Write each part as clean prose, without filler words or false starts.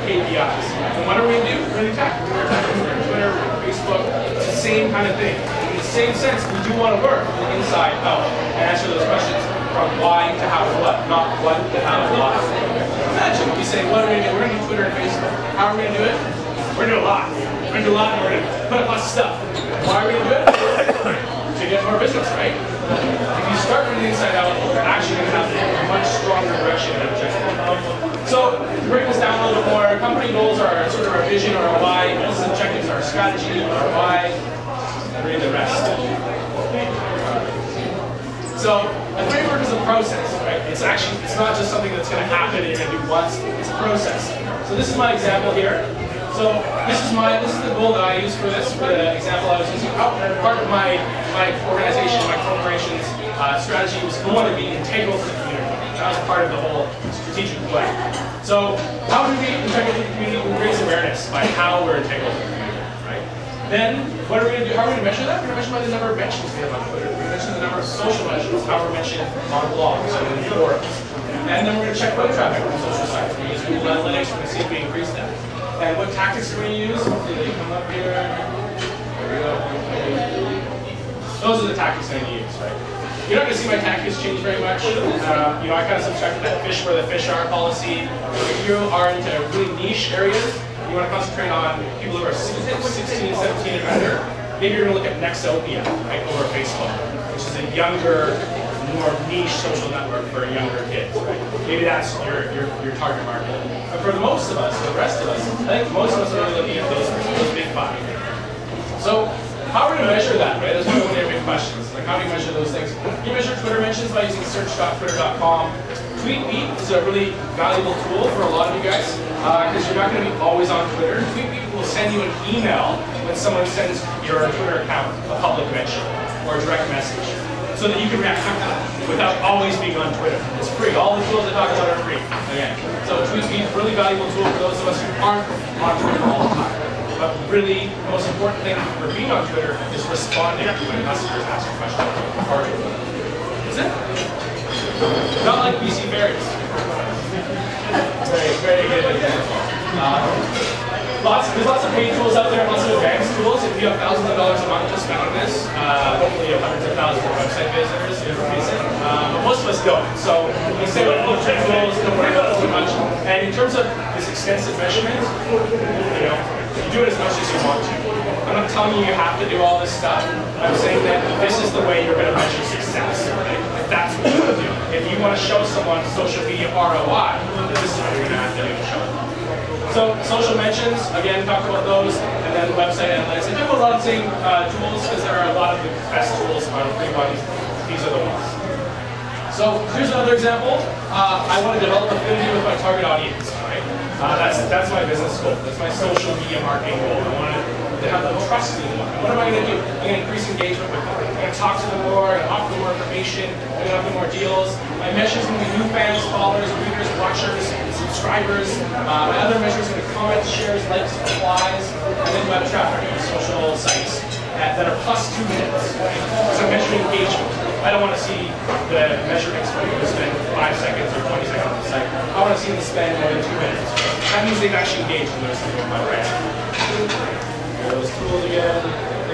KPIs. And what are we going to do? We're going to attack. We're going to attack Twitter, Facebook. It's the same kind of thing. In the same sense, we do want to work from the inside out and answer those questions from why to how to what, not what to how to why. Imagine we say, what are we going to do? We're going to do Twitter and Facebook. How are we going to do it? We're going to do a lot. We're going to do a lot and we're going to put up lots of stuff. Why are we going to do it? To get more business, right? If you start from the inside out, you're actually going to have a much stronger direction and objective. So, to break this down a little bit more, company goals are sort of our vision or our why, business objectives are our strategy, our why, and read the rest. So, a framework is a process, right? It's not just something that's going to happen and you're going to do once, it's a process. So this is my example here. So this is the goal that I use for this, for the example I was using. Part of my organization, my corporation's strategy was going to be integral to the community. That was part of the whole strategic plan. So how do we be integral to the community? We raise awareness by how we're integral to the community, right? Then what are we going to do? How are we going to measure that? We're going to measure by the number of mentions we have on Twitter. We're going to measure the number of social mentions, how we're mentioned on blogs and in forums. And then we're going to check web traffic on social sites. We're going to use Google Analytics. We're going to see if we increase that. And what tactics are we going to use? Hopefully they come up here. There we go. Those are the tactics I'm going to use, right? You're not going to see my tactics change very much. I kind of subscribe to that fish where the fish are policy. If you are into really niche areas, you want to concentrate on people who are 16, 17, and under. Maybe you're going to look at Nexopia, right, over Facebook, which is a younger, more niche social network for younger kids, right? Maybe that's your target market. But for most of us, the rest of us, I think most of us are really looking at those big five. So how are we going to measure that, right? That's one of their big questions. Like, how do you measure those things? You measure Twitter mentions by using search.twitter.com. TweetBeat is a really valuable tool for a lot of you guys because you're not going to be always on Twitter. TweetBeat will send you an email when someone sends your Twitter account a public mention or a direct message, so that you can react quickly without always being on Twitter. It's free. All the tools I talk about are free. Again, so TweetBeat is a really valuable tool for those of us who aren't on Twitter all the time. But really, the most important thing for being on Twitter is responding to when customers ask a question. Is it? Not like BC Berries. Very, very good example. There's lots of paid tools out there, lots of advanced tools. If you have thousands of dollars a month to spend on this, hopefully you have hundreds of thousands of website visitors, but most of us don't. So we say with filtering tools, don't worry about it too much. And in terms of this extensive measurement, you do it as much as you want to. I'm not telling you you have to do all this stuff. I'm saying that this is the way you're going to measure success. Right? Like that's what you want to do. If you want to show someone social media ROI, this is what you're going to have to do to show them. So social mentions, again, talk about those, and then website analytics. I do a lot of the same tools because there are a lot of the best tools on free bodies. These are the ones. So here's another example. I want to develop affinity with my target audience. Right? That's my business goal. That's my social media marketing goal. I want to have them trust me more. What am I going to do? I'm going to increase engagement with them. I'm going to talk to them more, I'm going to offer them more information, I'm going to offer them more deals. My measures are going to be new fans, followers, readers, watchers, subscribers. My other measures are going to be comments, shares, likes, replies, and then web traffic on social sites that are plus 2 minutes. So I'm measuring engagement. I don't want to see the measurements when you spend 5 seconds or 20 seconds on the site. I want to see them spend more than 2 minutes. That means they've actually engaged in those things with my brand. Those tools again.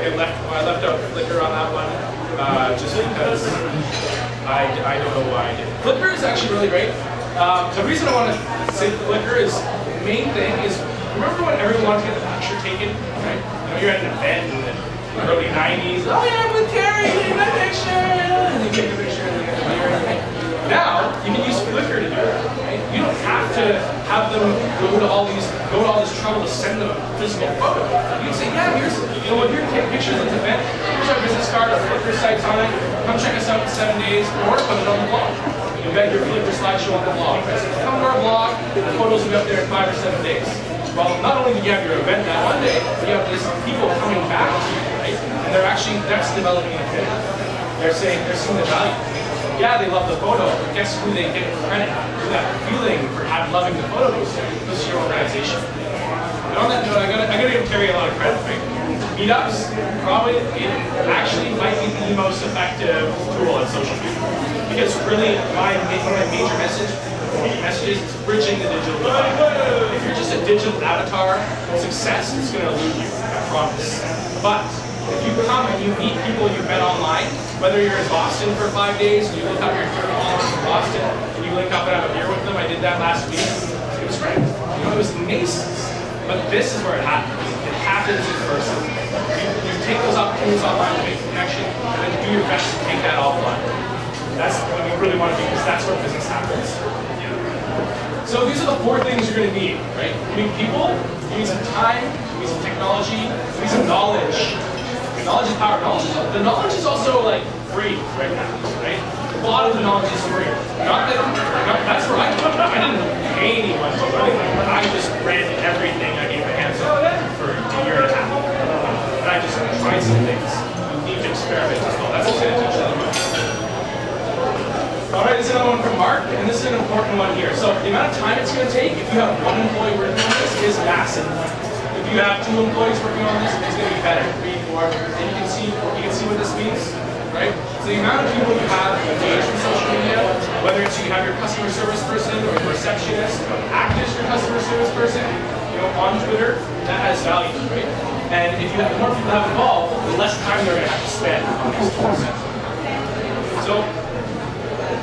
I left out Flickr on that one, just because I don't know why I did. Flickr is actually really great. The reason I want to say Flickr is, the main thing is, remember when everyone wanted to get the picture taken, right? You're at an event in the early 90s, oh yeah, I'm with Terry, take my picture, and you take the picture and you get the beer and everything. Now, you can use Flickr to do it, right? You don't have to have them go to all this trouble to send them a physical photo. You can say, yeah, here's, we're here to take pictures of this event. Here's our business card, our Flickr site's on it. Come check us out in 7 days, or put it on the blog. You'll get your Flickr slideshow on the blog. So come to our blog, the photos will be up there in 5 or 7 days. Well, not only do you have your event that one day, but you have these people coming back to you, right? And that's developing an affinity. They're seeing the value. Yeah, they love the photo, but guess who they get credit for that feeling for loving the photo goes to your organization. And on that note, I gotta give Terry a lot of credit, right? Meetups, probably, it actually might be the most effective tool on social media. Because really, one of my major messages is bridging the digital divide. If you're just a digital avatar success is going to elude you, I promise. But if you come and you meet people you've met online, whether you're in Boston for 5 days and you look up your followers in Boston and you link up and have a beer with them, I did that last week. It was great. You know, it was amazing. But this is where it happens. It happens in person. You take those opportunities online to make a connection, and then do your best to take that offline. That's what we really want to do, because that's where business happens. So these are the 4 things you're going to need, right? You need people, you need some time, you need some technology, you need some knowledge. Knowledge is power. The knowledge is also like free right now, right? A lot of the knowledge is free. That's where I didn't pay anyone to learn. I just read everything I gave my hands on for a year and a half. And I just tried some things. You need to experiment as well. That's what's going to teach you the most. All right, this is another one from Mark, and this is an important one here. So the amount of time it's going to take if you have 1 employee working on this is massive. If you have 2 employees working on this, it's going to be better. 3, 4, and you can see what this means, right? So the amount of people you have engaged in social media, whether it's you have your customer service person or your receptionist, act as your customer service person, you know, on Twitter, that has value, right? And if you have more people have involved, the less time they're going to have to spend on these tools. So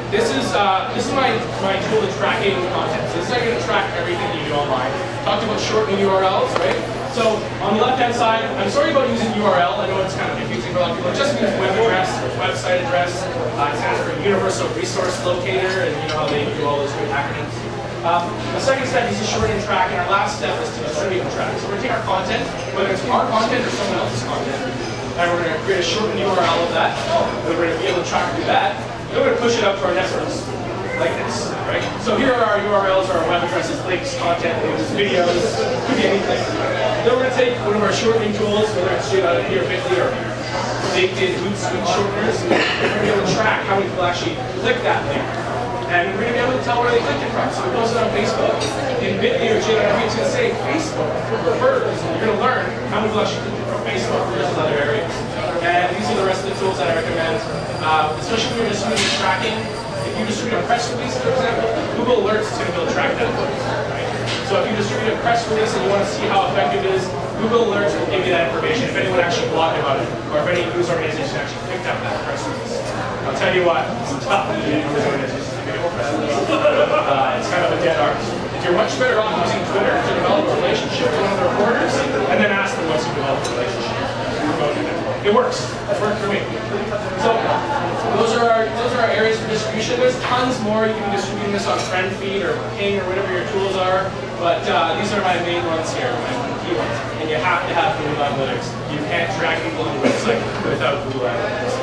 this is my tool of tracking content. So this is how you're going to track everything you do online. Talked about shortening URLs, right? So on the left-hand side, I'm sorry about using URL. I know it's kind of confusing for a lot of people. It just means web address or website address. It stands for Universal Resource Locator, and you know how they do all those good acronyms. The second step is to shorten and track, and our last step is to distribute and track. So we're going to take our content, whether it's our content or someone else's content, and we're going to create a shortened URL of that. We're going to be able to track through that. Then we're going to push it up to our networks, like this, right? So here are our URLs, our web addresses, links, content, news, videos, could be anything. Then we're going to take one of our shortening tools, whether it's here or Bitly or baked-in Hootsuite shorteners, and we're going to be able to track how many people actually click that link. And we're going to be able to tell where they clicked it from. So we post it on Facebook. In Bitly or JWP, it's going to say Facebook refers. You're going to learn how many people actually clicked it from Facebook versus other areas. And these are the rest of the tools that I recommend, especially when you're distributing tracking. If you distribute a press release, for example, Google Alerts is going to be able to track that for you, right? So if you distribute a press release and you want to see how effective it is, Google Alerts will give you that information if anyone actually blogged about it, or if any news organization actually picked up that press release. I'll tell you what, it's tough to get news organizations to pick up a press release. It's kind of a dead art. You're much better off using Twitter to develop a relationship with one of the reporters, and then ask them once you develop a relationship. It works. It's worked for me. So those are our areas for distribution. There's tons more. You can be distributing this on FriendFeed or Ping or whatever your tools are. But these are my main ones here, my key ones. And you have to have Google Analytics. You can't track people on your website without Google Analytics.